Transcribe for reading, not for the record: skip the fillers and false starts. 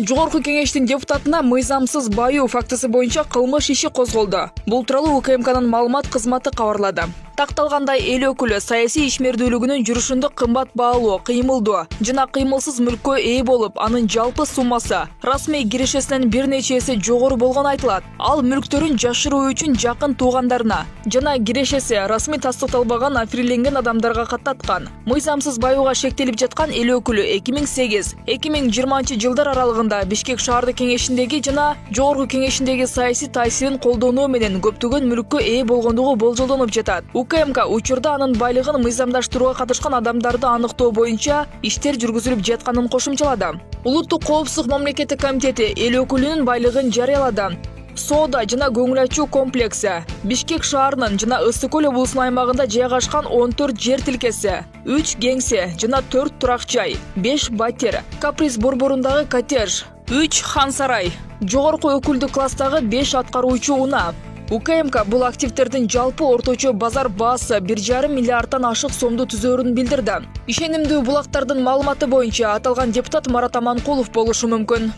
Жогорку кеңештин депутатына мыйзамсыз баюу фактысы боюнча кылмыш иши козголду. Бул тууралуу УКМКнын маалымат кызматы кабарлады. Такталгандай эл өкүлү саясий ишмердүүлүгүнүн жүрүшүндө кымбат баалуу, кыймылдуу жана кыймылсыз мүлккө ээ болуп, анын жалпы суммасы расмий кирешесинен бир нече эсе жогору болгону айтылат. Ал мүлктөрүн жашыруу үчүн жакын туугандарына жана кирешеси расмий тастыкталбаган афирленген адамдарга каттаткан. Мыйзамсыз баюуга шектелип жаткан эл өкүлү 2008-2020 жылдар аралыгында Бишкек шаардык кеңешиндеги жана Жогорку кеңешиндеги саясий таасирин колдонуу менен көптөгөн мүлккө ээ болгондугу болжолдонуп жатат. УКМК учурда анын байлыгын мыйзамдаштырууга катышкан адамдарды аныктоо боюнча иштер жүргүзүлүп жатканын кошумчалады. Улуттук коопсуздук мамлекеттик комитети эл өкүлүнүн байлыгын жарыялады. Соода жана көңүл ачуу комплекси, Бишкек шаарынын жана Ысык Көл облусунун аймагында жайгашкан 14 жер тилкеси, 3 кеңсе жана 4 турак жай, 5 батир, Каприз борборундагы коттедж, 3 хан сарай, жогорку өкүлдүк класстагы 5 аткаруучу унаа. УКМК бул активдердин жалпы орточо базар баасы 1,5 миллиарддан ашык сомду түзөөрүн билдирди. Ишенимдүү булактардын маалыматы боюнча аталган депутат Марат Аманкулов болушу мүмкүн.